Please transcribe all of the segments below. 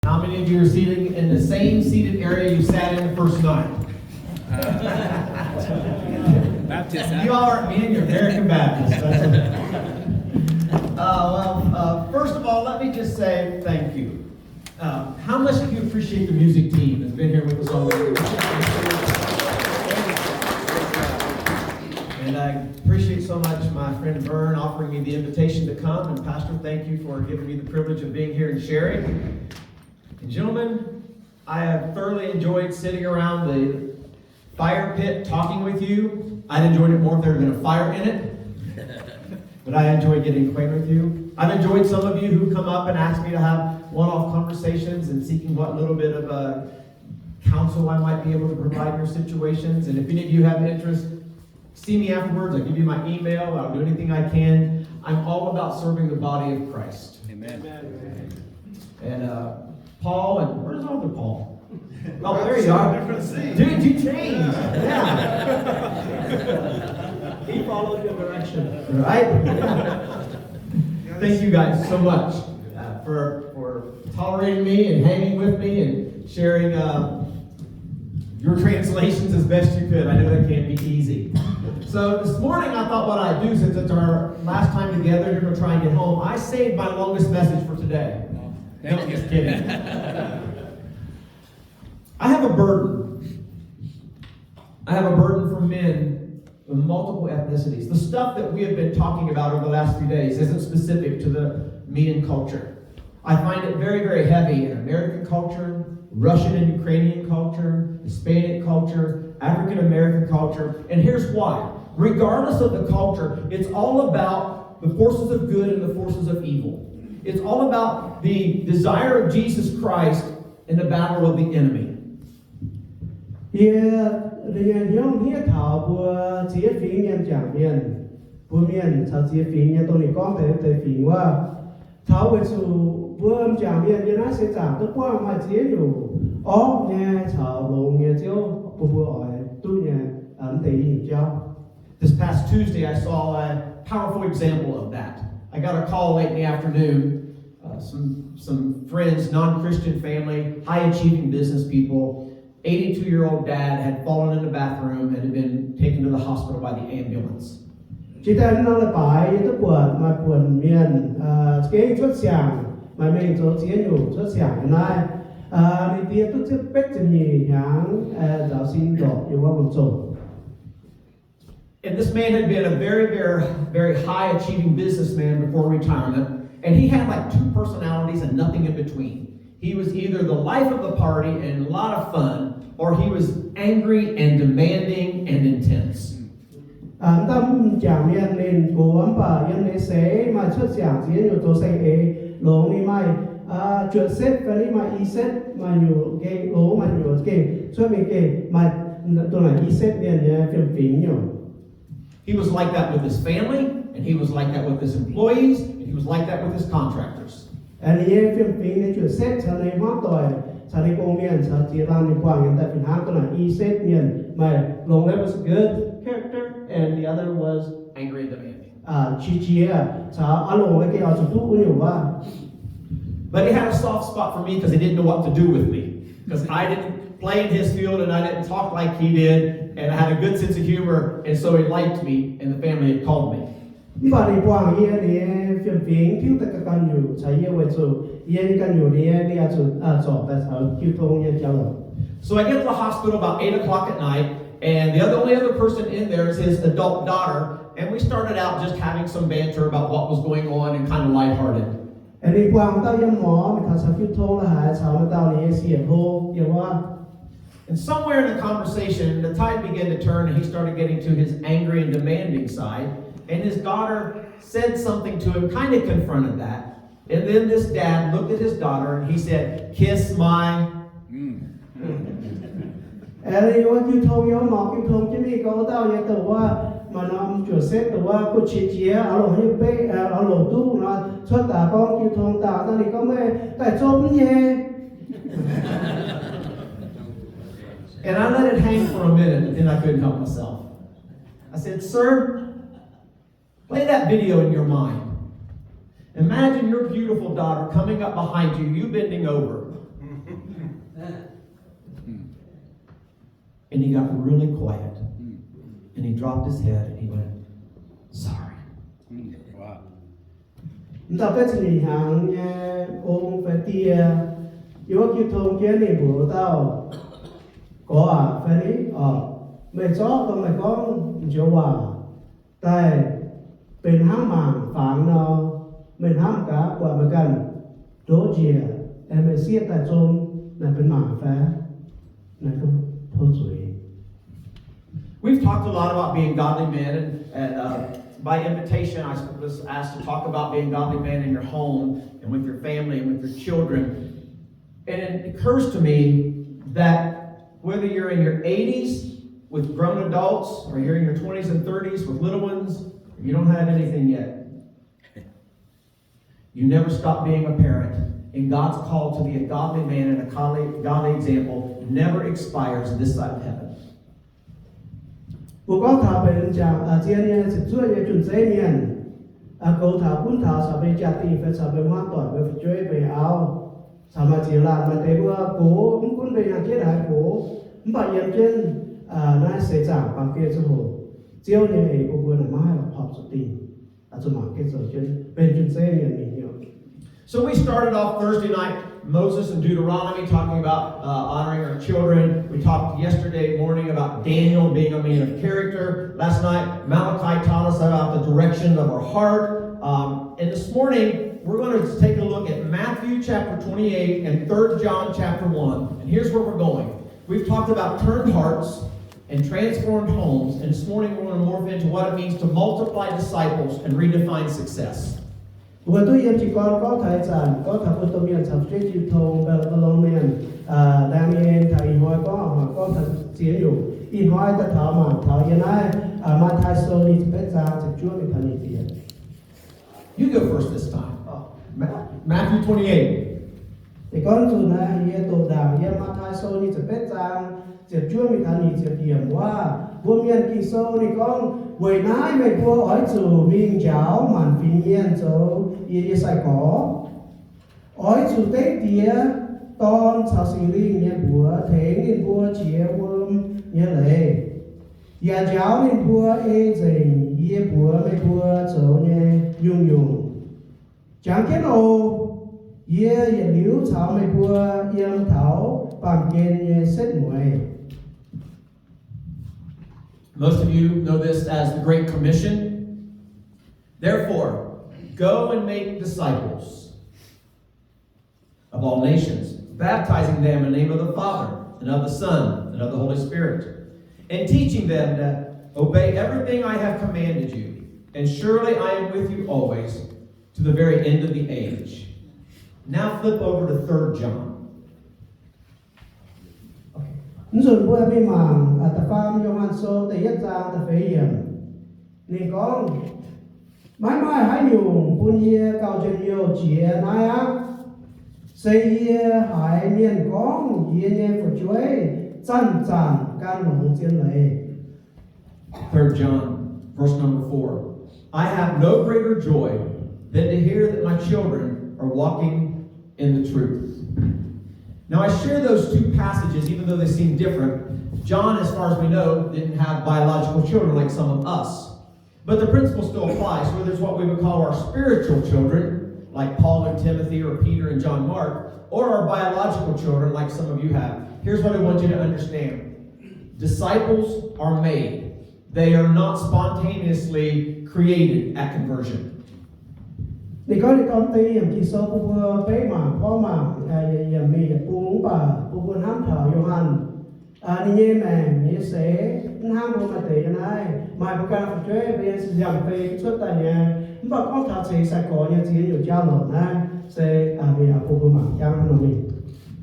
How many of you are sitting in the same seated area you sat in the first night? Baptist. You all aren't being your American Baptist. First of all, let me just say thank you. How much do you appreciate the music team that's been here with us all week? And I appreciate so much my friend Vern offering me the invitation to come. And Pastor, thank you for giving me the privilege of being here and sharing. And gentlemen, I have thoroughly enjoyed sitting around the fire pit talking with you. I'd enjoyed it more if there had been a fire in it. But I enjoyed getting acquainted with you. I've enjoyed some of you who come up and ask me to have one-off conversations and seeking what little bit of counsel I might be able to provide in your situations. And if any of you have interest, see me afterwards. I'll give you my email. I'll do anything I can. I'm all about serving the body of Christ. Amen. And Paul, and where's the other Paul? Oh, there you are. Different scene. Dude, you changed. Yeah. He followed your direction. Right? Thank you guys so much for tolerating me and hanging with me and sharing your translations as best you could. I know that can't be easy. So this morning I thought what I'd do, since it's our last time together, you're going to try and get home. I saved my longest message for today. Thank you. Just kidding. I have a burden. I have a burden for men of multiple ethnicities. The stuff that we have been talking about over the last few days isn't specific to the Median culture. I find it very, very heavy in American culture, Russian and Ukrainian culture, Hispanic culture, African American culture, and here's why. Regardless of the culture, it's all about the forces of good and the forces of evil. It's all about the desire of Jesus Christ and the battle of the enemy. This past Tuesday, I saw a powerful example of that. I got a call late in the afternoon. Some friends, non-Christian family, high-achieving business people. 82-year-old dad had fallen in the bathroom and had been taken to the hospital by the ambulance. Chị ta nó là bài tức buồn miền cái xuất xàng mà mình chỗ chiến nhủ xuất xàng này đi tiết tức chất bách chân nhì nháng giáo sinh độ yêu qua một chỗ. And this man had been a very, very, very high-achieving businessman before retirement, and he had like two personalities and nothing in between. He was either the life of the party and a lot of fun, or he was angry and demanding and intense. Tâm chẳng miền nên cố ấm bà yên lấy xế mà xuất xàng chiến nhủ chỗ xây ế lỗ ni mai chuyện xếp và ni mai y xếp mà nhủ cái lỗ mà nhủ cái xuất mình cái mà tôi là y xếp miền phiền phím nhủ. He was like that with his family, and he was like that with his employees, and he was like that with his contractors. Anh ấy phiền phím để chuyện xếp cho nên hóa tội cho nên công miền cho chỉ làm những quảng hiện tại phiền hát tôi là y xếp miền mà lỗ that was good character and the other was Angry and demanding. chi cho anh lỗ cái ở chỗ tu của nhiều quá. But he had a soft spot for me because he didn't know what to do with me. Because I didn't play in his field and I didn't talk like he did. And I had a good sense of humor, and so he liked me, and the family had called me. Và đi quảng yên thì phiền phím thiếu tất cả căn nhiều chạy yêu về chỗ yên căn nhiều thì đi ở chỗ tại sao cứu thông yên cho rồi. So I get to the hospital about 8 o'clock at night, and the only other person in there is his adult daughter, and we started out just having some banter about what was going on and kind of lighthearted. Anh đi quảng tao yên mỏ mình thật sao cứu thông là hại sao mà tao thì xiển hô yêu quá. And somewhere in the conversation, the tide began to turn, and he started getting to his angry and demanding side. And his daughter said something to him, kind of confronted that. And then this dad looked at his daughter, and he said, "Kiss my..." Anh đi qua cứu thông yêu mỏ cứu thông chứ đi có tao như tao qua mà nó chuyển xếp tao qua cô chị ở lỗ như bê ở lỗ tu nó xuất tả con cứu thông tao tao đi có mê tại chỗ nhé. And I let it hang for a minute, but then I couldn't help myself. I said, "Sir, play that video in your mind. Imagine your beautiful daughter coming up behind you, you bending over, And he got really quiet. And he dropped his head and he went, sorry. Wow. Tập cái gì hàng nghe ông phải tia yếu kỹ thông kiến này bố tao có phải đi mày chó tao mày có chỗ tại bên hang màng phẳng nó mình hang cá quả mà cần đố chìa em mày xiết tại trong là bên màng phá này không thôi rồi. We've talked a lot about being godly men, and by invitation, I was asked to talk about being godly men in your home and with your family and with your children. And it occurs to me that whether you're in your 80s with grown adults, or you're in your 20s and 30s with little ones, or you don't have anything yet, you never stop being a parent. And God's call to be a godly man and a godly example never expires this side of heaven. 不过他们讲今年是做一种这面狗头本头上面家庭非上面花短会追被熬上面只烂嘛对不狗唔管被人接来狗唔把验证那社长关键之后只要你一部分嘛还跑出地就嘛结束就变成这面面了。 So we started off Thursday night, Moses and Deuteronomy, talking about honoring our children. We talked yesterday morning about Daniel being a man of character. Last night, Malachi taught us about the direction of our heart. And this morning, we're going to take a look at Matthew chapter 28 and 3 John chapter 1. And here's where we're going. We've talked about turned hearts and transformed homes. And this morning, we're going to morph into what it means to multiply disciples and redefine success. Vừa tôi em chỉ có thời gian có thằng tôi miền sắp xếp chịu thông về cái lông miền đang miền thầy hỏi có thằng chiếnอยู่in hỏi ta thảo mà hiện nay mà thầy số đi biết ra sẽ chúa mình thành tiền. You go first this time. Matthew 28. Thì con chủ này hiện tổ đảng hiện mà thầy số đi sẽ biết ra sẽ chúa mình thành tiềnว่าvừa miền kinh số thì con buổi nay mình vừa hỏi chủ mình giáo màn phim nhiên chỗ ý sai có hỏi chủ tế tía ton sao sinh linh nhiên bùa thế nên bùa chia vương nhiên lệ nhà giáo nên bùa ê dình ý bùa mấy bùa chỗ nhiên dùng chẳng kết ô ý liễu cháu mấy bùa yên thảo bằng kiên nhiên xét muội. Most of you know this as the Great Commission. Therefore, go and make disciples of all nations, baptizing them in the name of the Father, and of the Son, and of the Holy Spirit, and teaching them to obey everything I have commanded you. And surely I am with you always, to the very end of the age. Now flip over to 3 John. Rồi bữa bây màng tập phàm Gioan số để nhất ra tập phế hiểm nên con mãi mãi hãy nhung buôn ye cao chân nhiều chia nai á xây ye hãy miền con ye ye của chuối chân chân can lồng chiến lệ. 3 John, verse number 4. I have no greater joy than to hear that my children are walking in the truth. Now I share those two passages, even though they seem different. John, as far as we know, didn't have biological children like some of us. But the principle still applies. So there's what we would call our spiritual children, like Paul and Timothy or Peter and John Mark, or our biological children, like some of you have. Here's what I want you to understand. Disciples are made. They are not spontaneously created at conversion. Thì có đi công ty làm chỉ số của bế mà có mà mình uống bà của hám thở Gioan đi nhé mẹ sẽ hám của mà tỷ này mà bữa cà phê bây giờ giảm phê xuất tại nhà mà có thật sự sẽ có nhà chỉ nhiều trao lộn này sẽ bây giờ của mà trao nó mình.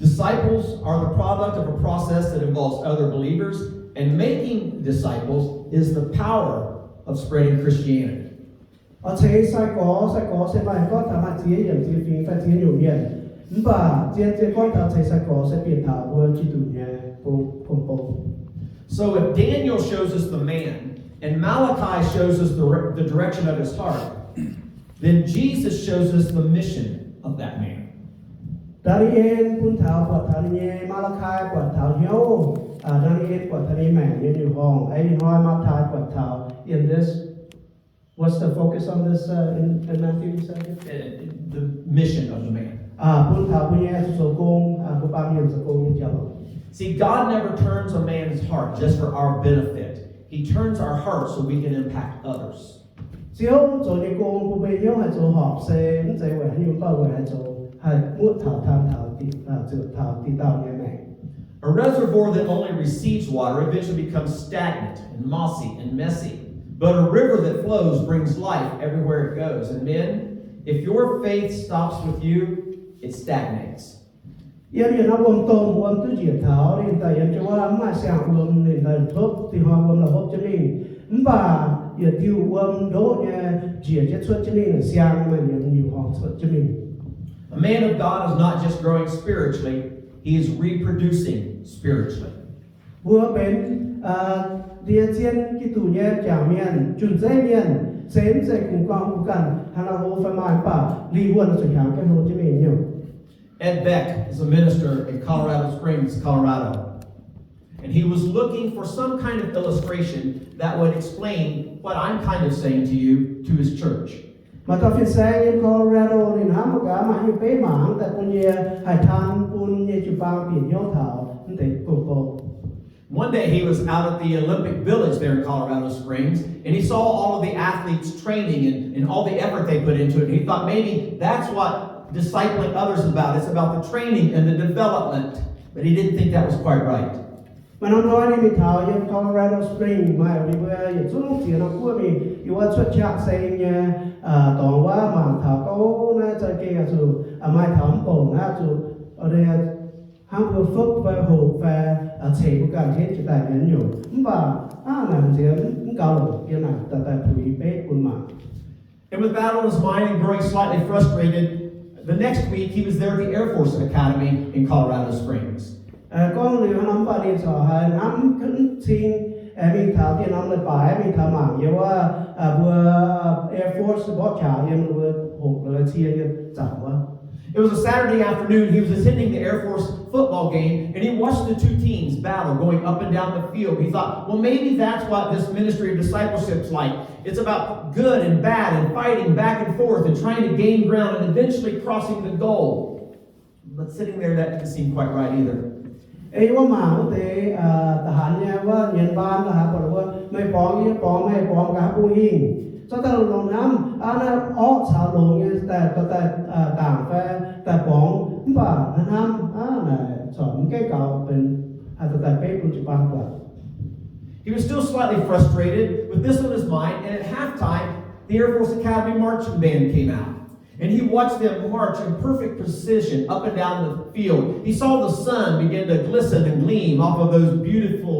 Disciples are the product of a process that involves other believers, and making disciples is the power of spreading Christianity. Ở thế sai có sẽ phải có thằng mà chiaอย่างchia phim phải chia nhiều miền và chia con thằng thế sai có sẽ biến thảo vừa chỉ tụ nhà phong. So if Daniel shows us the man, and Malachi shows us the direction of his heart, then Jesus shows us the mission of that man. Daniel pun thảo và Daniel Malachi quạt thani mẹ như nhiều hong ai hoa ma thai quạt thảo in this. What's the focus on this in Matthew? You said? The mission of the man. Pun thảo pun ye so kong bu pa mian so kong ye jalo. See, God never turns a man's heart just for our benefit. He turns our hearts so we can impact others. Chiếu cho ni kong bu be yo hai cho họp se n zai we ni ba we hai cho hai mu thảo tham thảo ti thảo ti tao ye mẹ. A reservoir that only receives water eventually becomes stagnant and mossy and messy. But a river that flows brings life everywhere it goes. And men, if your faith stops with you, it stagnates. Yên yên nó bom tu diệt thảo nên tại yên choว่ามาเสียงบมnên tạiทบที่ฮอบมละฮบจะนี่บ่าอย่าติวบมโดเนี่ยเจียจะชดจะนี่เสียงมันยังอยู่ห้องชดจะนี่ A man of God is not just growing spiritually, he is reproducing spiritually. บัวเป็นเดียเจียนกิตูเนี่ยจางเมียนจุนใจเมียนเซนใจกุงกองกุกันฮานาโฮฟมานป่าลีวนสุดยางกันโฮจะมีอยู่ Ed Beck is a minister in Colorado Springs, Colorado. And he was looking for some kind of illustration that would explain what I'm kind of saying to you to his church. มาตอฟินแซงin Colorado นี่นะมากะมาอยู่เป้หมางแต่ปุญเยให้ทานปุญเยจุปางเปลี่ยนย่อเถาตั้งแต่โกโก One day he was out at the Olympic Village there in Colorado Springs, and he saw all of the athletes training and all the effort they put into it. And he thought maybe that's what discipling others is about. It's about the training and the development. But he didn't think that was quite right. มันน้อยนี่มีเถาอยู่ Colorado Springs มาอยู่เมื่ออยู่ช่วงเสียน้ำกู้มีอยู่ว่าชุดชักเซงเนี่ยตอนว่ามาเถาเขาน่าจะเกี่ยวกับไม่เถาโป่งน่าจะอะไรห้ามเพื่อฝึกไปหูไปเฉยบุการเทศจะได้เงินอยู่บ่าหนังเสียงเก่าเกี่ยนแต่ผู้หญิงเป๊ะคุณมา And with that on his mind and growing slightly frustrated, the next week he was there at the Air Force Academy in Colorado Springs. ก็เรือน้ำปลาดินสอหายน้ำขึ้นทิ้งมีเถาที่น้ำเลยป่ายมีเถาหมากเยอะว่าบัว Air Force บอกฉายังบัวหกเลยเชียร์ยังจับว่า It was a Saturday afternoon. He was attending the Air Force football game, and he watched the two teams battle going up and down the field. He thought, well, maybe that's what this ministry of discipleship is like. It's about good and bad and fighting back and forth and trying to gain ground and eventually crossing the goal. But sitting there, that didn't seem quite right either. ว่าหมาแต่ทหารเนี่ยว่าเงินบ้านนะครับบอกว่าไม่ป้องยี่ป้องไม่ป้องกับผู้หิ่งจะต้องลงน้ำนั้นอ้อชาวลงเนี่ยแต่ต่างแฟแต่ป้องบ่าน้ำน่ะสอนแก้เก่าเป็นแต่เป๊ะปัจจุบันกว่า He was still slightly frustrated with this on his mind, and at halftime, the Air Force Academy marching band came out. And he watched them march in perfect precision up and down the field. He saw the sun begin to glisten and gleam off of those beautiful,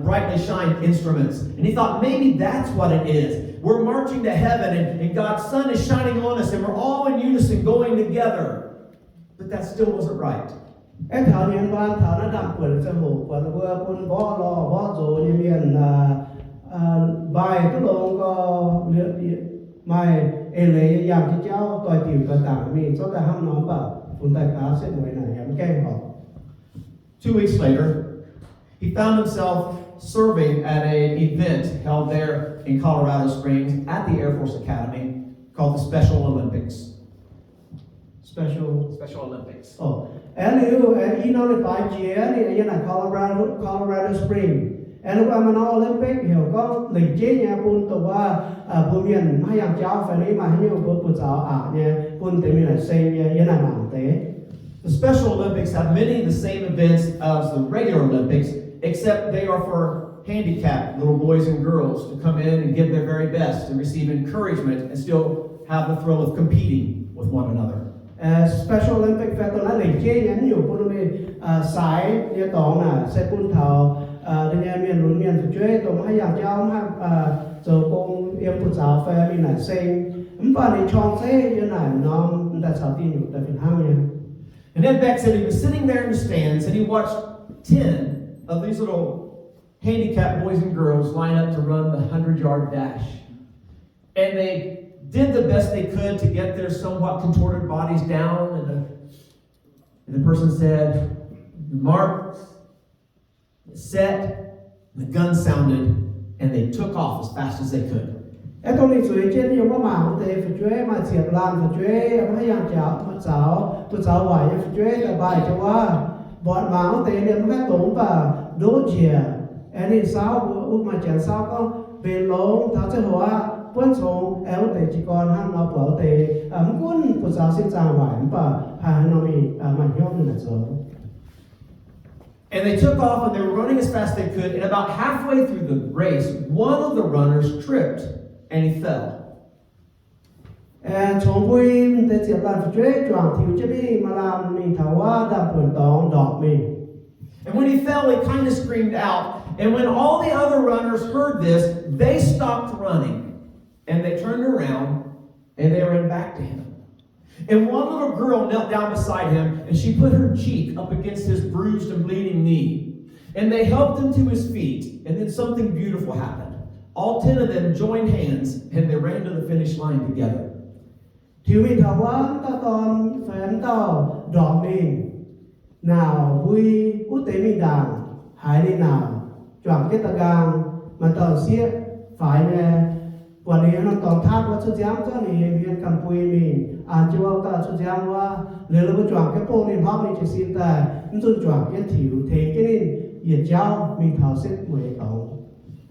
brightly shined instruments. And he thought, maybe that's what it is. We're marching to heaven, and God's sun is shining on us, and we're all in unison going together. But that still wasn't right. ไอ้แถวเนียนบ้านแถวนั้นดำเปิดจะหูกว่าเพื่อคุณบ่อรอบ่อโจเนี่ยเมียนใบก็ลงก็เลือดไม่เอเลยอย่างที่เจ้าต่อยติ๋วต่างๆมีก็แต่ห้ามน้องเปล่าคุณแต่ขาเส้นไว้ไหนยังแก้หอก 2 weeks later, he found himself serving at an event held there in Colorado Springs at the Air Force Academy called the Special Olympics. Special Olympics. And you know the 5 year in Colorado Springs. And lúc mà nó Olympic hiểu có lịch chế nhà bún tổว่าbún miền hay yang cháu phải lấy mà hay nhiều bún cháu nha bún tế mình là xây như là mảng tế. The Special Olympics have many of the same events as the regular Olympics, except they are for handicapped little boys and girls to come in and give their very best and receive encouragement and still have the thrill of competing with one another. Special Olympic phải tổ là lịch chế nhắn nhiều bún mình sải như tổ là sẽ bún thảo đây nhà miền núi miền phía dưới tổ hay yang cháu mà giờ con em bún cháu phải mình là xây và để chọn xây như này nó đã sao tin được tại Việt Nam nha. And Ed Beck said he was sitting there in the stands and he watched 10 of these little handicapped boys and girls line up to run the 100-yard dash. And they did the best they could to get their somewhat contorted bodies down. And the person said, mark, set, The gun sounded, and they took off as fast as they could. Em công lịch suy trên nhiều mà tế phải chuế mà chiếc lan phải chuế em hay yang cháo một cháu vải phải chuế là bài cho qua bọn máu tế liền hết tốn và đốt chìa em đi sao út mà chén sao có về lông tháo chế hóa quân sống em tế chỉ còn hắn nó bảo tế quân một cháu xin chào vải và hàng nó bị mà nhóc là rồi. And they took off, and they were running as fast as they could, and about halfway through the race, one of the runners tripped, and he fell. Chúng vui tế chiếc lan phải chuế choàng thiếu chế đi mà làm mình thảo hóa đạp buồn tóng đọc mình. And when he fell, he kind of screamed out. And when all the other runners heard this, they stopped running. And they turned around, and they ran back to him. And one little girl knelt down beside him, and she put her cheek up against his bruised and bleeding knee. And they helped him to his feet, and then something beautiful happened. All 10 of them joined hands, and they ran to the finish line together. Thiếu mình thảo hóa ta toàn phém tao đỏ mình. Nào vui út tế mình đàng, hãy đi nào, choàng kết ta gang, mà tao xiết, phải nè. Quả này nó toàn thác quá chút giám cho mình viên cầm quỳ mình, chú áo ta chút giám quá, nếu nó có choàng cái bô nên hóp mình chỉ xin ta, nó chung choàng cái thiếu, thế cái nên, nhiệt cháu, mình thảo xếp mười tổng.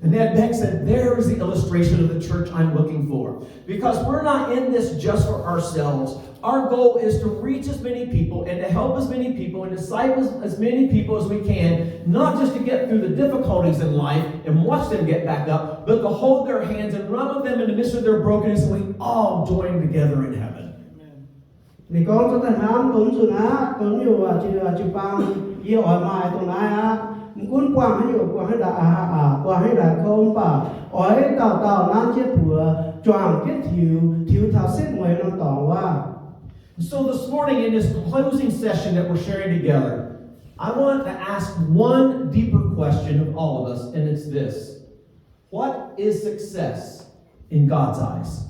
And Ned Beck said, there is the illustration of the church I'm looking for. Because we're not in this just for ourselves. Our goal is to reach as many people and to help as many people and disciple as many people as we can, not just to get through the difficulties in life and watch them get back up, but to hold their hands and run with them in the midst of their brokenness, and we all join together in heaven. Thì con cho ta hám tốn dù ná, tốn nhiều chữ băng, yêu hỏi mài tốn ai á. Cuốn quang hay nhiều quang hay quang hay là không bà ói tàu nan chết bùa choàng kết thiếu thảo xếp ngoài năm tỏ qua. So this morning in this closing session that we're sharing together, I want to ask one deeper question of all of us, and it's this. What is success in God's eyes?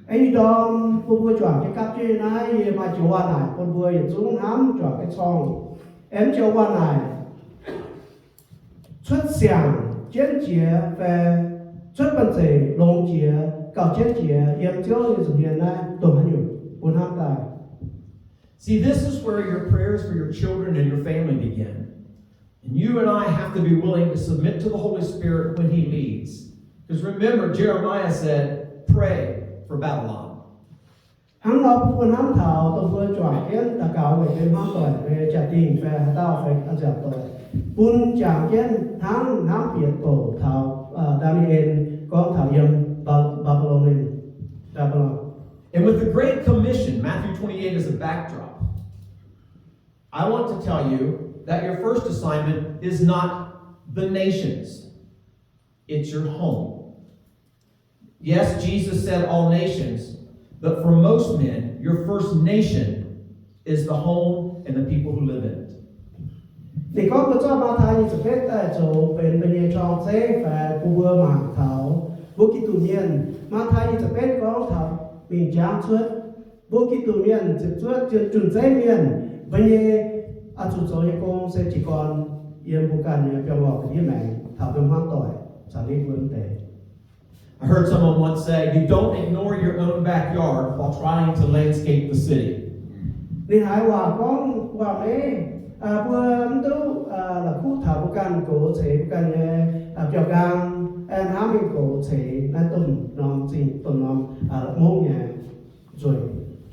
Anh đom cô vừa choàng cái cáp trên này mà chiều qua này con vừa xuống hám choàng cái xong em chiều qua này xuất sản chiến chia về xuất bản chế long chia cao chiến chia em chiều như sự hiện nay tổng hành nhiều buồn ham tài. See, this is where your prayers for your children and your family begin. And you and I have to be willing to submit to the Holy Spirit when He leads. Because remember, Jeremiah said, pray for Babylon. Hắn nó buồn ham thảo tôi vừa choàng kiến ta cáo về bên ham tội về trả tiền về tao phải ăn dẹp tội. Buồn chàng kiến hắn biệt tổ thảo Daniel con thảo yếm Babylon. And with the Great Commission, Matthew 28 is a backdrop. I want to tell you that your first assignment is not the nations. It's your home. Yes, Jesus said all nations, but for most men, your first nation is the home and the people who live in it. Thì có một cho ba thai sự kết tại chỗ bên bên trong thế và cụ vừa mảng thảo vô kỳ tự nhiên ma thai sự kết có thảo mình trang suốt vô kỳ tự nhiên suốt chuẩn dây miền bên như chủ số như con sẽ chỉ còn yên vụ cần như biểu bỏ cái mẹ thảo bên hoang tội sản lý vấn đề. I heard someone once say, you don't ignore your own backyard while trying to landscape the city. Nên hãy hòa con hòa mê vừa tu là khu thảo vụ cần cổ chế vụ cần biểu gang em hám mình cổ chế là tuần nòng gì tuần nòng mông nhà rồi.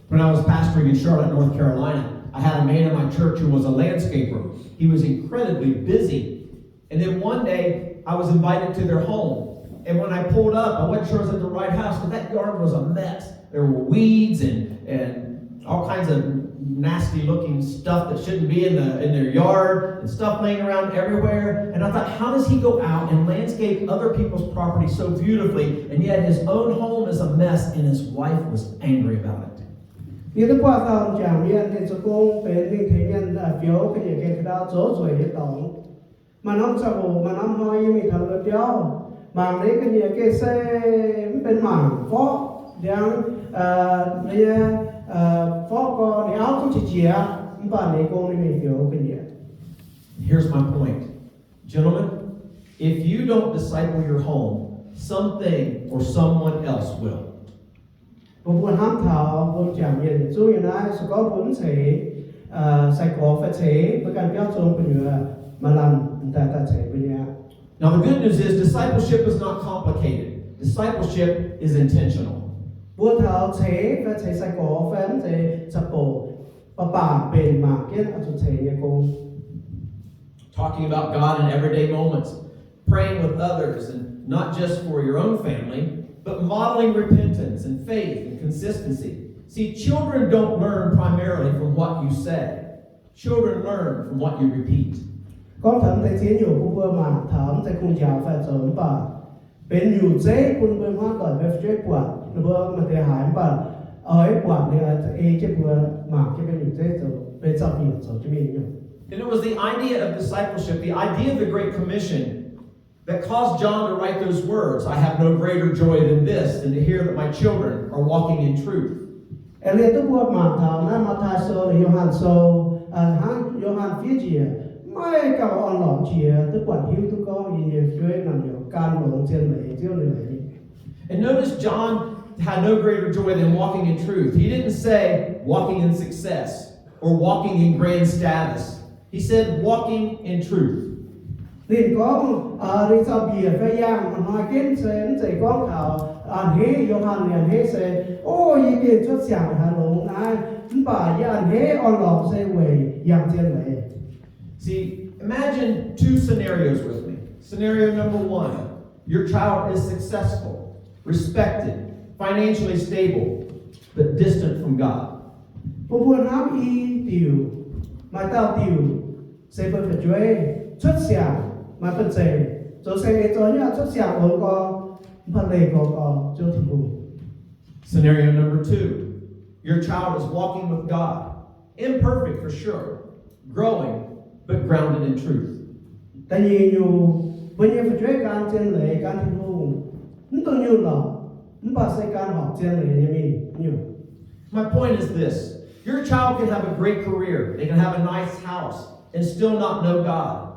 When I was pastoring in Charlotte, North Carolina, I had a man in my church who was a landscaper. He was incredibly busy. And then one day, I was invited to their home. And when I pulled up, I wasn't sure I was at the right house, but that yard was a mess. There were weeds and all kinds of nasty looking stuff that shouldn't be in their yard, and stuff laying around everywhere. And I thought, how does he go out and landscape other people's property so beautifully, and yet his own home is a mess, and his wife was angry about it. Như tôi qua tàu chẳng miền thì số công bên mình thấy nhân phiếu cái gì cái đó chỗ rồi hết tổng mà nó sao mà nó nói như mình thằng phiếu mà đấy cái gì cái xe bên mảng phó đang phó có để áo cũng chỉ chia và để công đi mình phiếu cái gì. Here's my point. Gentlemen, if you don't disciple your home, something or someone else will. Một buồn ham thảo buồn chạm nhận chú như này sẽ có bốn thể sẽ có phải thể vớiการgiáo dục của người mà làm ta thể với nhau. Now the good news is discipleship is not complicated. Discipleship is intentional. Buồn thảo thể phải thể sẽ có phải thể sẽ bộ và bà bền mà kết ở chỗ thể như con. Talking about God in everyday moments, praying with others, and not just for your own family, but modeling repentance and faith and consistency. See, children don't learn primarily from what you say. Children learn from what you repeat. Con thầm thể chiến nhiều của vừa mà thầm thể cùng giáo phải sớm bà bên nhiều dễ cùng với hoa tỏi về phía quạt vừa mà thể hải bà ở quạt thì ấy chứ vừa mà cái bên nhiều dễ rồi bên sau nhiều rồi chứ mình nhiều. And it was the idea of discipleship, the idea of the Great Commission, that caused John to write those words. I have no greater joy than this, than to hear that my children are walking in truth. Liên tục qua mà thảo na mà thay sơ là Johann sơ hắn Johann phía chia mai cầu on lọ chia tức quản hiếu tức có gì nhiều chơi nằm nhiều can lộn trên lệ chiếu lệ. And notice John had no greater joy than walking in truth. He didn't say walking in success or walking in grand status. He said walking in truth. Liền có đi sau bìa phải giang mà nói kiến sẽ có thảo anh hế Johann liền hế sẽ ôi cái chút xẻo hà lộn ai bà ya anh hế on lọ sẽ về giang trên lệ. See, imagine two scenarios with me. Scenario number one, your child is successful, respected, financially stable, but distant from God. Bố buồn hám y tiểu mà tao tiểu sẽ phải phải chơi xuất xẻo mà phần sẽ cho sẽ cho nhá xuất xẻo ở có phần lệ có cho thì cùng. Scenario number two, your child is walking with God, imperfect for sure, growing, but grounded in truth. Tại vì nhiều bây giờ phải chơi can trên lệ can thì cùng nó tôi nhiều là nó bà sẽ can học trên lệ như mình nhiều. My point is this, your child can have a great career, they can have a nice house, and still not know God.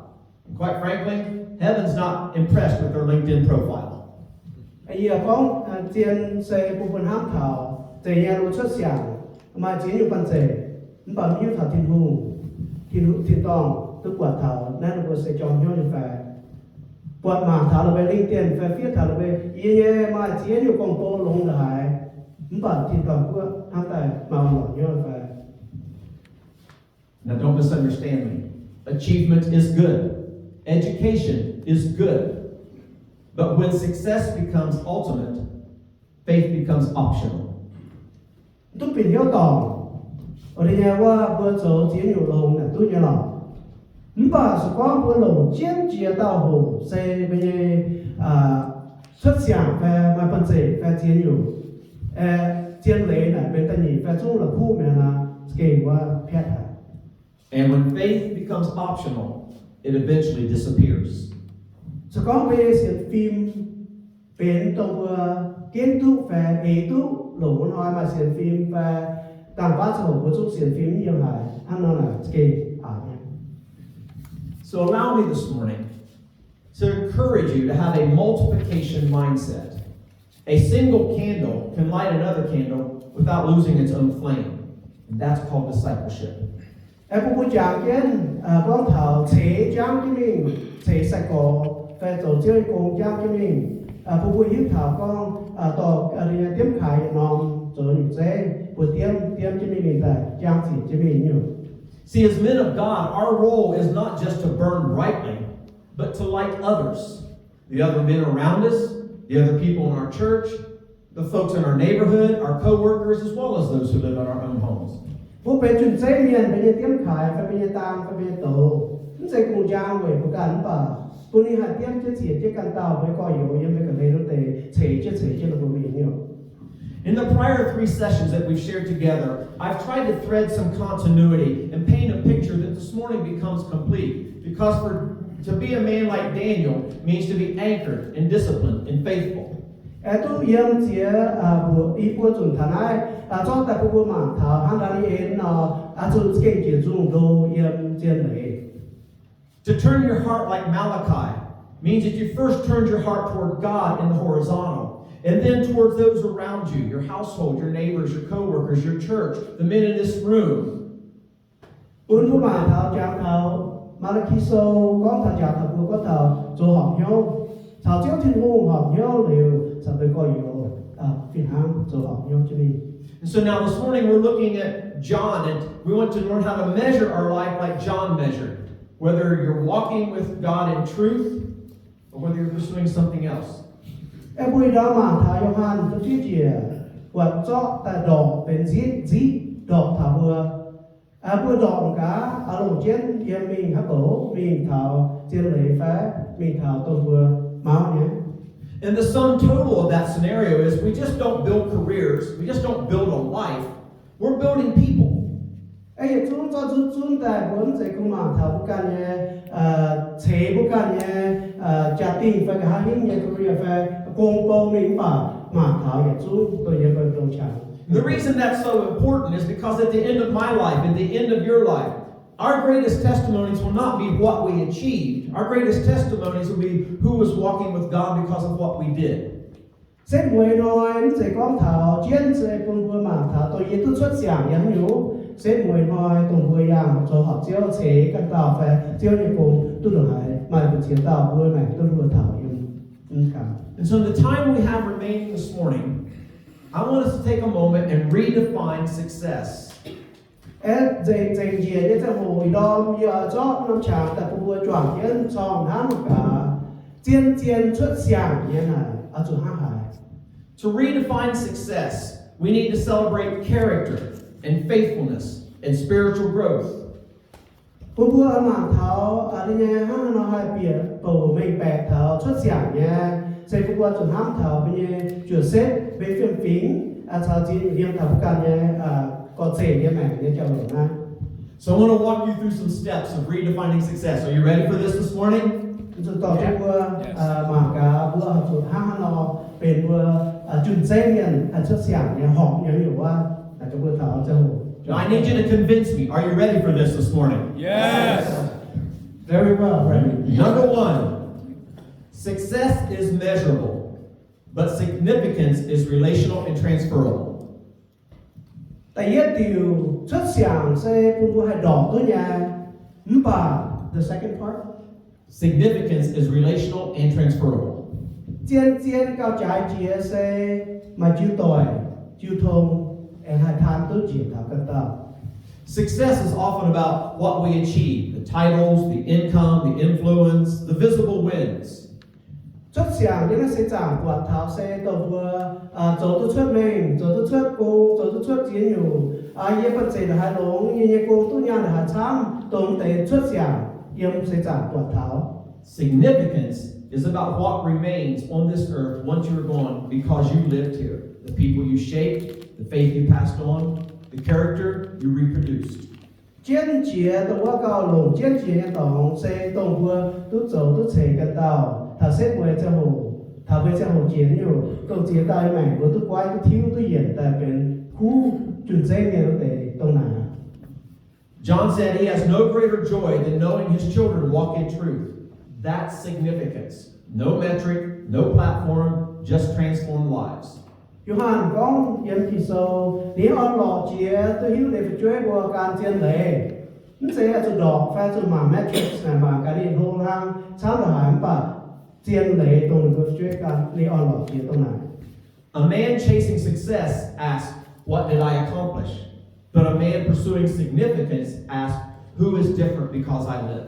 And quite frankly, heaven's not impressed with their LinkedIn profile. Bây giờ có trên xe bộ phận hám thảo thì nhà nó xuất xẻo mà chỉ nhiều phần sẽ nó bảo như thảo thiên tòng tức quả thảo nên nó sẽ chọn nhau như phải quả mà thảo là về LinkedIn phải viết thảo là về ý mà chỉ nhiều công bố lông là hải nó bảo thiên tòng của hám tài mà bỏ nhau phải. Now don't misunderstand me. Achievement is good. Education is good. But when success becomes ultimate, faith becomes optional. Tôi bị hiểu tòng ở đây nhà qua bữa chỗ chỉ nhiều lông là tôi nhớ lòng bà sẽ có bữa lông chiến chia tàu hồ xe bây giờ xuất xẻo về mà phần sẽ về chiến nhiều chiến lệ này bên ta nhìn về chung là khu mà là cái qua phép hả. And when faith becomes optional, it eventually disappears. Sẽ có về xem phim bên trong vừa kiến thức về ý tu lỗ nói mà xem phim về tàng bát sổ của chúng xem phim như vậy anh nói là cái So allow me this morning to encourage you to have a multiplication mindset. A single candle can light another candle without losing its own flame. And that's called discipleship. em cũng chẳng kiến con thảo chế trang cho mình chế sạch cổ về tổ chơi cùng trang cho mình cũng hiếu thảo con tổ tiêm khai nòng rồi những dễ của tiêm cho mình là trang chỉ cho mình nhiều. See, as men of God, our role is not just to burn brightly, but to light others. The other men around us, the other people in our church, the folks in our neighborhood, our co-workers, as well as those who live in our own homes. Bố bé chuyển dây miền bây giờ tiêm khai phải bây giờ tam phải bây giờ tổ nó sẽ cùng trang về một cái bà bố đi hạt tiêm chế chỉ chế căn tàu với coi yếu nhưng với cả đây nó để chế là của mình nhiều. In the prior 3 sessions that we've shared together, I've tried to thread some continuity and paint a picture that this morning becomes complete. Because to be a man like Daniel means to be anchored and disciplined and faithful. Tôi yên chia bộ ý bộ chuẩn thằng ai cho tại bộ mạng thảo hắn đã đi yên cho cái chỉ dùng đồ yên trên đấy. To turn your heart like Malachi means that you first turned your heart toward God in the horizontal, and then towards those around you, your household, your neighbors, your co-workers, your church, the men in this room. 本土嘛头讲头，马来基數講頭講頭個頭做學校，頭朝天空學校了，就對個要分享做學校之類。 And so now this morning we're looking at John, and we want to learn how to measure our life like John measured. Whether you're walking with God in truth, or whether you're pursuing something else. ไอ้บุยดามาทายฮันทุกที่เจียวัดเจาะแต่ดอกเป็นจีดอกถาวรบุยดอกกาอารมณ์เช่นเยี่ยมมีฮับโบมีเท้าเจียนเหลยแฝมีเท้าตัวบัวม้าเนี่ย And the sum total of that scenario is we just don't build careers, we just don't build a life, we're building people. ไอ้chúng cho chúngแต่ผมจะคุมาเท้าบุกันเนี่ยเฉยบุกันเนี่ยจะตีไฟกับหาหิ้งเนี่ยคุยไฟกงโปมิงป่ามาเท้าเนี่ยchúngตัวเนี่ยเป็นตรงฉัน The reason that's so important is because at the end of my life, at the end of your life, our greatest testimonies will not be what we achieved. Our greatest testimonies will be who was walking with God because of what we did. Xét mùi nói sẽ con thảo chiến sẽ cùng vừa mảng thảo tôi ý tôi xuất giảng nhắn nhủ xét mùi nói tổng vừa yang cho họ chiếu chế căn tàu phải chiếu như cùng tôi được hãy mà vừa chiến tàu vừa này tôi vừa thảo im cảm. And so in the time we have remaining this morning, I want us to take a moment and redefine success. Dành dìa để cho hồi đó giờ cho năm chàng tại cũng vừa chọn chiến trong tháng một cả chiến xuất giảng như này ở chỗ hát hải. To redefine success, we need to celebrate character and faithfulness and spiritual growth. Bố bố mảng thảo ở đây nha hát nó hai bìa tổ mình bẻ thảo xuất giảng nha xây bố bố chuẩn hám thảo bên nha chuyển xếp về phiên phím thảo chỉ riêng thảo cần nha có thể như mẹ để cho mình ha. So I want to walk you through some steps of redefining success. Are you ready for this morning? Chúng tôi cho bố mảng cả bố chuẩn hát nó bên bố chuẩn xếp nhận xuất giảng nha họ nhớ hiểu qua là cho bố thảo cho hồ. Now I need you to convince me. Are you ready for this morning? Yes. Very well, ready. Number one, success is measurable, but significance is relational and transferable. Tại nhất điều xuất giảng sẽ bố hai đỏ tôi nhà bà the second part. Significance is relational and transferable. Chiến cao trái chia sẽ mà chịu tội, chịu thông, and hai tham tốt chuyện thảo cân tạo. Success is often about what we achieve, the titles, the income, the influence, the visible wins. Xuất giảng những cái sẽ giảng của thảo sẽ tổ vừa dấu tôi xuất mình, dấu tôi xuất cô, dấu tôi xuất chiến nhủ, yên bất chế là hai lống, yên cô tôi nhà là hai tham, tổng tế xuất giảng, yên sẽ giảng của thảo. Significance is about what remains on this earth once you're gone because you lived here. The people you shaped, the faith you passed on, the character you reproduced. Chiến chia tổng qua cao lồng, chiến chia tổng sẽ tổng vừa tôi dấu tôi chế cân tạo. Thảo xếp về cho hồ, thảo về cho hồ chiến nhiều, tổng chiến tài mảnh của tôi quay tôi thiếu tôi hiện tại bên khu chuẩn dây nhiều để tông nào. John said he has no greater joy than knowing his children walk in truth. That's significance. No metric, no platform, just transformed lives. Johan con yên kỳ sâu, nếu on lọ chia tôi hiểu để phải chơi qua can chiến lệ. Nó sẽ là sự đọc phải sự mà metrics này mà cái điện hôn hang sao là hải mà chiến lệ tổng được chơi can nếu on lọ chia tông này. A man chasing success asks, what did I accomplish? But a man pursuing significance asks, who is different because I lived?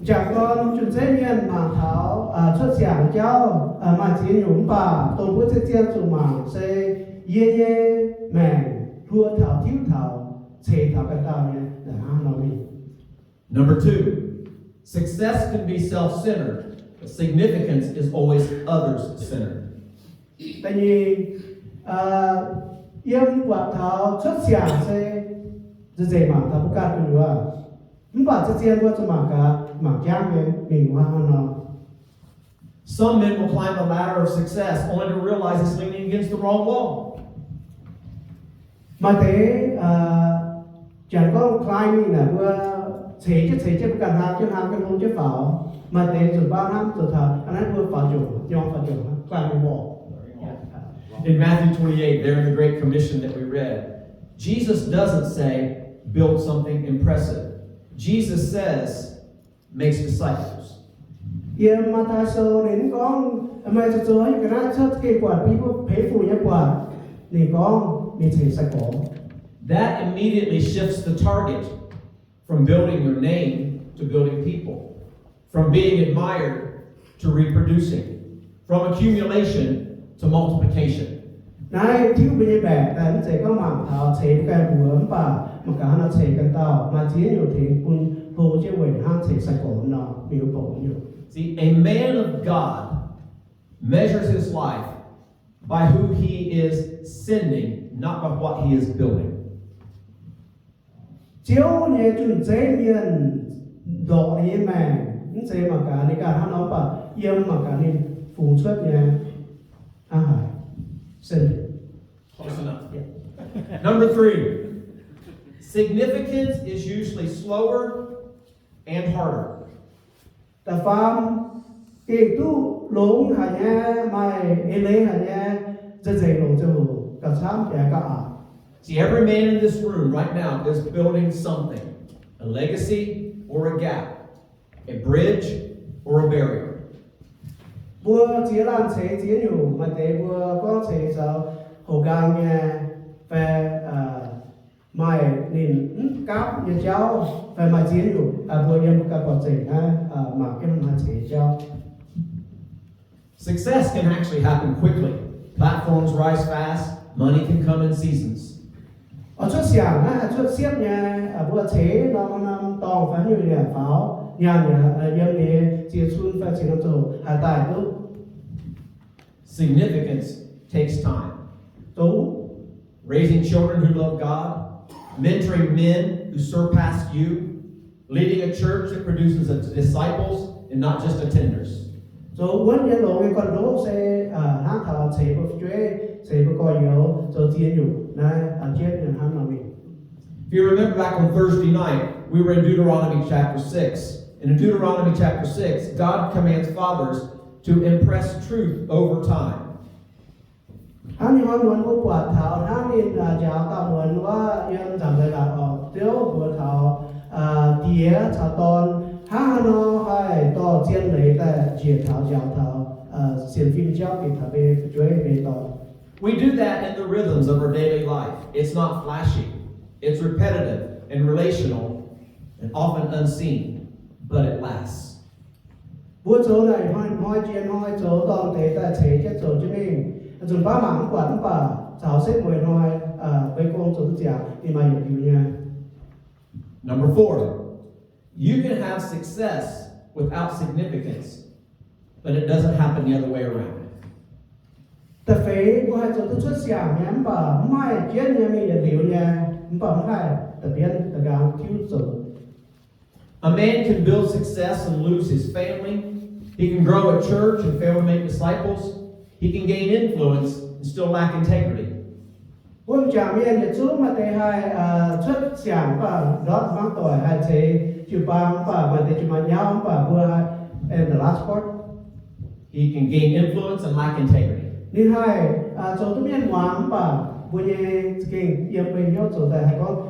Chẳng con chuẩn dễ nhiên mà thảo xuất giảng cháu mà chỉ nhúng bà tổng bố sẽ chia chủ mạng sẽ ye mèn thua thảo thiếu thảo chế thảo cái tao nhé để hát nói mình. Number two, success can be self-centered, but significance is always others-centered. Tại vì yếm quả thảo xuất giảng sẽ dễ mạng thảo bố cát cũng nữa. Không bà sẽ chia qua cho mạng cả mạng trang mình hoa nó. Some men will climb the ladder of success only to realize it's leaning against the wrong wall. Mà thế chẳng có climbing là vừa chế bất cả hàng chứ hàng cái không chứ pháo mà tế rồi bao năm rồi thà anh ấy vừa pháo chủ nhong pháo chủ càng bị bỏ. In Matthew 28, there in the Great Commission that we read, Jesus doesn't say, build something impressive. Jesus says, makes disciples. Yên mà ta sâu đến con mà cho cho cái này cho cái quả bị có phê phủ nhá quả thì con bị chế sai cổ. That immediately shifts the target from building your name to building people, from being admired to reproducing, from accumulation to multiplication. Này thiếu bị bẻ tại nó sẽ có mảng thảo chế cái bùa mà cả nó chế cái tàu mà chỉ nhiều thì kun phô chế về hang chế sai cổ nó biểu bộ nhiều. See, a man of God measures his life by who he is sending, not by what he is building. Chiếu như chúng chế miền độ đi mà những chế mà cả này cả hắn nó yêu mà cả này phụ xuất nha hải sinh. Close enough. Number 3, significance is usually slower and harder. Ta phàm cái tu lũng hà nha mai ele hà nha rất dễ lũng cho cả sáng cả. See, every man in this room right now is building something, a legacy or a gap, a bridge or a barrier. Vừa chỉ làm chế chỉ nhiều mà để vừa có chế sao hồ gang nha về mai nên cáp như cháu về mà chỉ nhiều vừa em cả có chế mà cái mà chế cháu. Success can actually happen quickly. Platforms rise fast, money can come in seasons. Ở chỗ xưởng chỗ xiết nha vừa chế nó tòng phải như là pháo nhà dân này chỉ xuân phải chỉ nó tổ hạ tài tốt. Significance takes time. Tú Raising children who love God, mentoring men who surpass you, leading a church that produces disciples and not just attenders. rồi vẫn như lộ cái con đố sẽ hát thảo chế của chuối chế của coi yếu rồi chia nhủ này chết nên hắn là mình. If you remember back on Thursday night, we were in Deuteronomy chapter 6. And in Deuteronomy chapter 6, God commands fathers to impress truth over time. Hắn thì hắn muốn có quả thảo hắn thì giáo tạo muốnว่ายังจำได้ละtiêu của thảo tía thảo tôn hắn nó hay to chiến lấy tại chiến thảo giáo thảo xiên phim giáo bị thảo về chuối về to. We do that in the rhythms of our daily life. It's not flashy. It's repetitive and relational and often unseen, but it lasts. Bữa chỗ này hỏi chuyện hỏi chỗ toàn thế tại chế cái chỗ cho nên chúng ba mảng quản bà cháu xếp mười nói với con chỗ thứ thì mà hiểu nha. Number 4, you can have success without significance, but it doesn't happen the other way around. Tại vì của hai chỗ tôi xuất xưởng nhắm bà mai chuyện nhà mình là hiểu nha, bà không phải tập biến tập gắng cứu chỗ. A man can build success and lose his family. He can grow a church and fail to make disciples. He can gain influence and still lack integrity. Hôm chả miền để chú mà thầy hai xuất xưởng bà đót mang tuổi hai chế chịu băng bà mà thầy chịu mà nhau bà vừa and the last part. He can gain influence and lack integrity. Nên hai chỗ tôi miền hoàng bà vừa như cái yếm bên nhau chỗ thầy hay có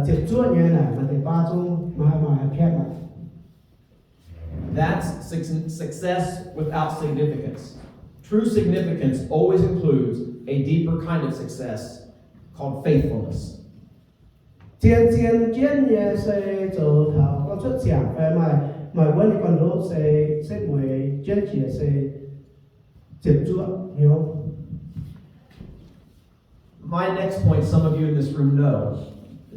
chịu chúa như này mà thầy ba chung mà phép mà. That's success without significance. True significance always includes a deeper kind of success called faithfulness. Chiến như sẽ chỗ thảo có xuất xưởng phải mà vẫn còn đó sẽ xếp mười chiến chỉ sẽ chịu chúa hiểu. My next point, some of you in this room know.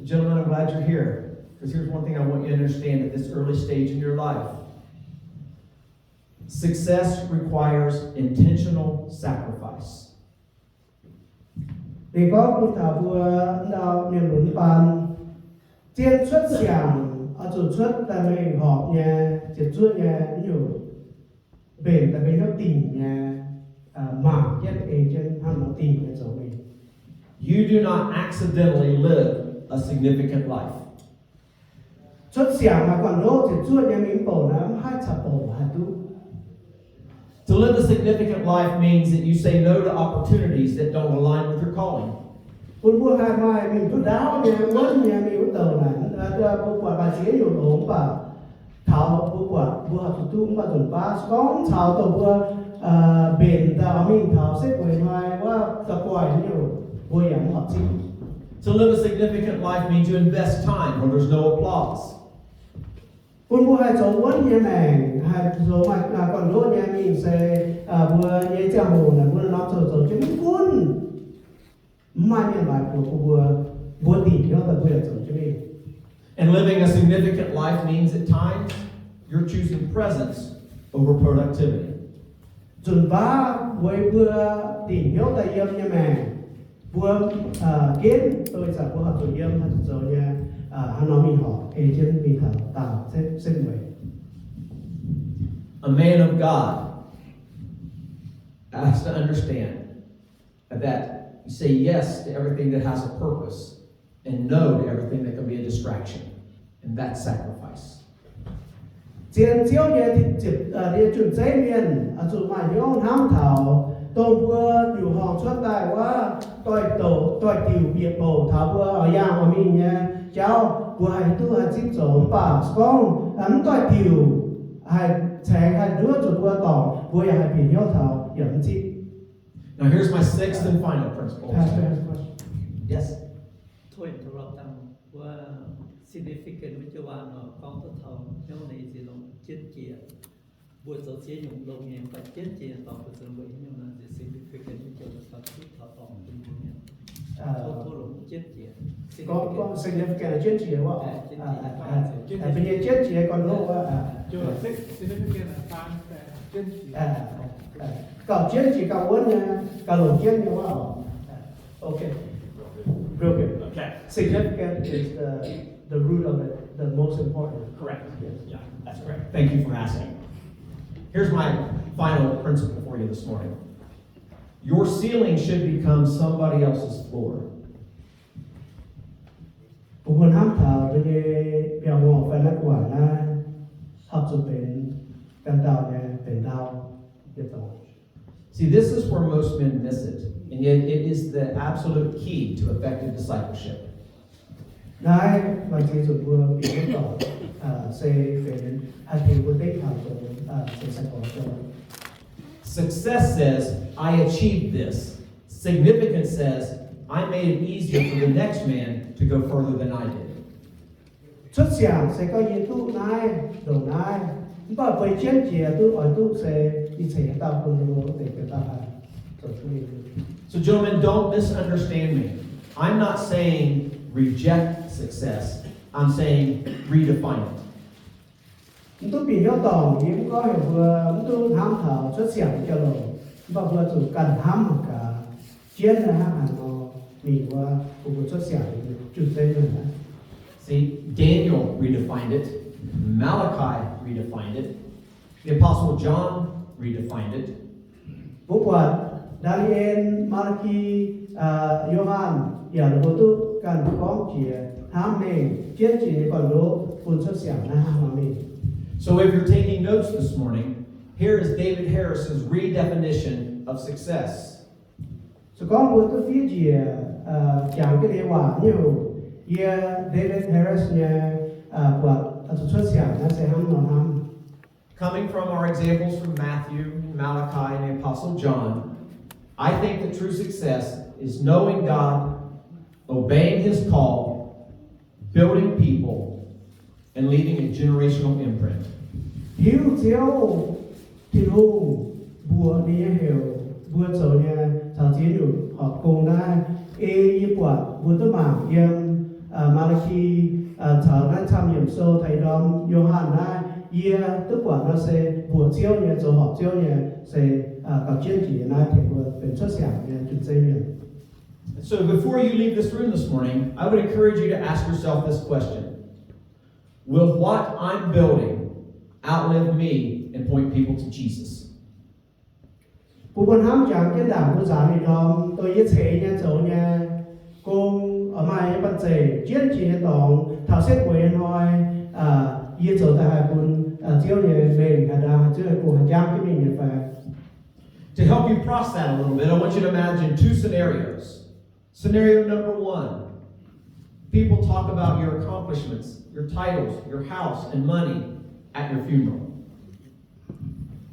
Gentlemen, I'm glad you're here. Because here's one thing I want you to understand at this early stage in your life. Success requires intentional sacrifice. Thì có một thảo vừa đào miền lũng bàn chiến xuất xưởng ở chỗ xuất tại mình họp nhà chịu chúa nhà nhiều bền tại mình nó tỉnh nhà mà chết trên hắn nó tỉnh ở chỗ mình. You do not accidentally live a significant life. xuất xẻng mà còn đốt thì chuột nhà mình bổ nó hai chập bổ hai tu. To live a significant life means that you say no to opportunities that don't align with your calling. Quân vua hai mai mình tu đáo nhà quân nhà mình tàu là bộ quả bà chế nhiều ổn bà thảo bộ quả vua học tu mà tuần ba con thảo tàu vua bền tàu mình thảo xếp về ngoàiว่าตะกวายnhiều vuaอย่างhọc chi. To live a significant life means you invest time where there's no applause. Quân vua hai chỗ quân nhà mình hai chỗ mà còn đốt nhà mình sẽ vua nhà cha hồ là vua nó chỗ chứ quân mà nhà lại của vua tỷ nó là vua chỗ chứ mình. And living a significant life means at times you're choosing presence over productivity. Chuẩn ba với vua tỷ nó tại yếm nhà mình vua kiến tôi sẽ vua học chủ yếm hay chủ nhà hắn nói mình họ agent mình thảo tạo xếp người. A man of God has to understand that you say yes to everything that has a purpose and no to everything that can be a distraction. And that's sacrifice. Chiến chiếu nhà thì địa chuẩn giấy miền chủ mà nhớ ham thảo tôi vừa điều họ xuất tạiว่าtôi tiểu biệt bầu thảo vừa ở nhà của mình nha cháu vừa hay tu hay chip chỗ bà con tôi tiểu hay chạy hay đứa chủ vừa tỏ vừa hay bị nhớ thảo dẫn chip. Now here's my sixth and final principle. Yes. To interrupt them,ว่า significant วิจารณ์ของตัวเท่าเท่าในสิลงเจ็ดเกียร์บวชเสียหนุ่มลงเองแต่เจ็ดเกียร์ต่อไปสมัยนี้มันจะ significant วิจารณ์สักที่เขาต่อเป็นบุญเนี่ยทั่วลงเจ็ดเกียร์ có significant là chiến chỉ không? Bây giờ chiến chỉ còn đâu significant advance chân chỉ cậu chiến chỉ cậu muốn nha cậu lồng chiến như vậy. Okay, real good. Okay. Significant is the root of it, the most important. Correct. Yes. Yeah, that's correct. Thank you for asking. Here's my final principle for you this morning. Your ceiling should become somebody else's floor. บุคคลห้ามถามจะได้เปียหัวแฟนนักกว่านะหับจะเป็นการดาวเนี่ยเป็นดาวเดียวกัน See, this is where most men miss it, and yet it is the absolute key to effective discipleship. ได้บางทีสุดว่าเปลี่ยนต่อเซเป็นให้ทีมคนได้ทำจนเสร็จสักก่อนจน Success says, I achieved this. Significance says, I made it easier for the next man to go further than I did. Xuất xẻng sẽ có những tu nai, đồ nai. Và với chiến chỉ tu ở tu sẽ đi sẽ tạo quân đồ để cái ta phải tổ chức. So gentlemen, don't misunderstand me. I'm not saying reject success. I'm saying redefine it. Tôi bị nhớ tòng những có hiểu vừa tôi ham thảo xuất xẻng cho rồi và vừa chủ cần ham một cả chiến là ham hàng nó vì qua cũng xuất xẻng chủ tên rồi đó. See, Daniel redefined it. Malachi redefined it. The Apostle John redefined it. Bố quạt Daniel, Malachi, Johann, giờ là bố tu cần có chỉ ham mình chiến chỉ còn đố phun xuất xẻng là ham mình. So if you're taking notes this morning, here is David Harris's redefinition of success. So con bố tu phía gì chẳng cái điều hòa nhiều. Yeah, David Harris nha quạt xuất xẻng nó sẽ ham nó ham. Coming from our examples from Matthew, Malachi, and the Apostle John, I think that true success is knowing God, obeying His call, building people, and leaving a generational imprint. Hiếu chiếu thiên hùng bùa đi hiểu bùa chỗ nhà thảo chiến được họ cùng đã y quạt bùa tư mạng yếm Malachi thảo đã tham nhiệm sâu thầy đom Johann đã tức quả nó sẽ bùa chiếu nhà chỗ họ chiếu nhà sẽ gặp chiến chỉ na thể bùaเป็นxuất xẻng nhàจุดใจmiền. So before you leave this room this morning, I would encourage you to ask yourself this question. Will what I'm building outlive me and point people to Jesus? Bố con ham chẳng cái đảng của giá này đó tôi ý chế nha chỗ nha cùng ở mai bắt chế chiến chỉ tổng thảo xét quyền hỏi 耶走在海边只有你们还的只有过很家给你们发。 To help you process that a little bit, I want you to imagine two scenarios. Scenario number one, people talk about your accomplishments, your titles, your house, and money at your funeral.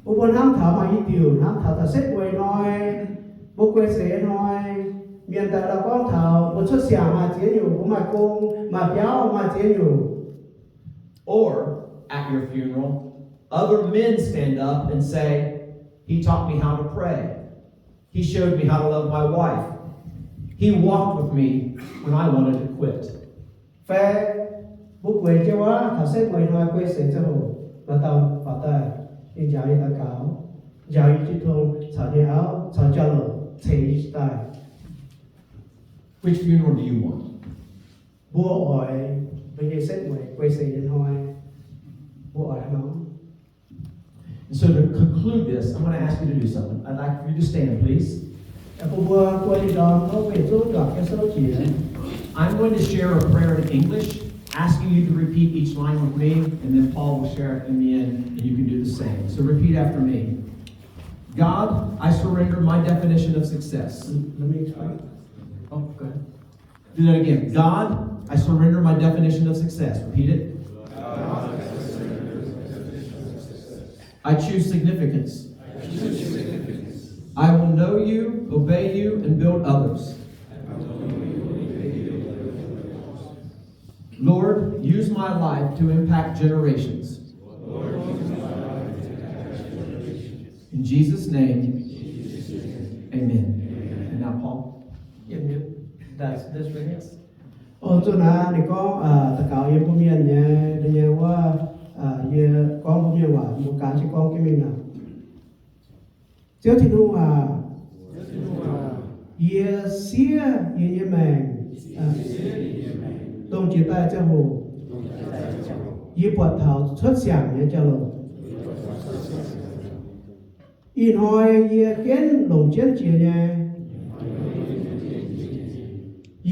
不过他们讨嘛一điều，他们讨他識會nói，不會寫nói，面對là con thảo，不出聲mà chế nhiều，不mà cung mà béo mà chế nhiều。 Or, at your funeral, other men stand up and say, he taught me how to pray. He showed me how to love my wife. He walked with me when I wanted to quit. Phê bố quê cho quá, thảo xếp quê nói quê sẽ cho hồ, và tao phá tay, đi giáo đi ta cáo, giáo đi chứ thông, chào đi áo, chào cho lộ, chế đi tay. Which funeral do you want? Bố hỏi, bây giờ xếp quê sẽ đi thôi, bố hỏi nó. And so to conclude this, I'm going to ask you to do something. I'd like for you to stand, please. Bố quê đi đón, nó về chỗ đoạt cái số chuyện. I'm going to share a prayer in English, asking you to repeat each line with me, and then Paul will share it in the end, and you can do the same. So repeat after me. God, I surrender my definition of success. Let me try. Oh, go ahead. Do that again. God, I surrender my definition of success. Repeat it. I choose significance. I will know you, obey you, and build others. Lord, use my life to impact generations. In Jesus' name, amen. And now, Paul. That's right. Yes. Chỗ nào thì có tất cả những công nhân nhé, thì nhớ qua giờ con công nhân quả một cái chỉ con cái mình nào. Trước thì đúng là giờ xưa giờ như mình đồng chỉ tay cho hồ giờ bọt thảo xuất sản nhé cho lộ. In hỏi giờ kiến đồng chiến chia nhé.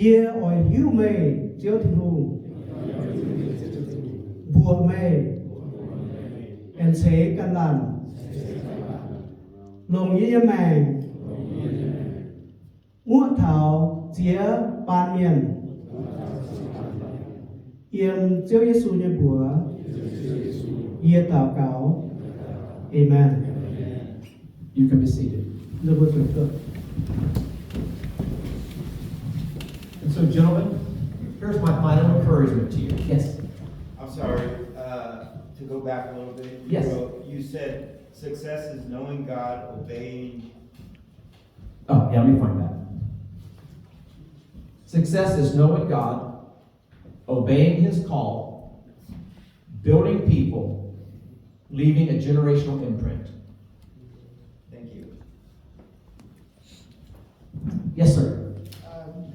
Ye or you may, chiếu thì hùng, bùa may, and chế căn làn, lồng như màng, ngũ thảo chía ban miền, yếm chiếu Giêsu như bùa, ye tạo cáo, amen. You can be seated. Được vô trường tượng. And so, gentlemen, here's my final encouragement to you. Yes. I'm sorry, to go back a little bit. Yes. You said success is knowing God, obeying. Oh, yeah, let me find that. Success is knowing God, obeying His call, building people, leaving a generational imprint. Thank you. Yes, sir.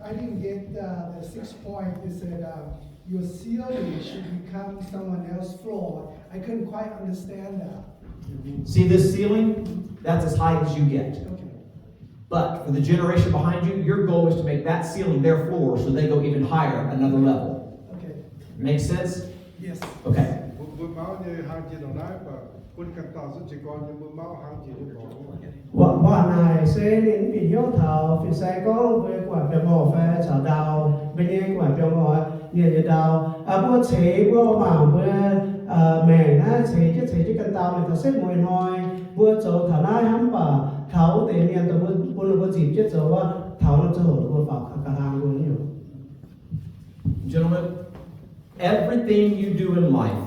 I didn't get the 6th point. It said your ceiling should become someone else's floor. I couldn't quite understand that. See this ceiling? That's as high as you get. Okay. But for the generation behind you, your goal is to make that ceiling their floor so they go even higher, another level. Okay. Make sense? Yes. Okay. Bữa máu như hai chị đồng nói và quân cần tỏ rất chỉ con như bữa máu hai chị được bỏ. Quả này sẽ đến bị hiếu thảo phía sai có với quả biểu ngỏ phê chảo đào bên đây quả biểu ngỏ nhiều đào bữa chế bữa mà bữa mẹ nó chế chứ cần tao này ta xếp mùi nói bữa chỗ thảo nai hắm bà thảo để miền tao bữa dịp chứ chỗ thảo nó cho hổ bữa vào cả hàng luôn nhiều. Gentlemen, everything you do in life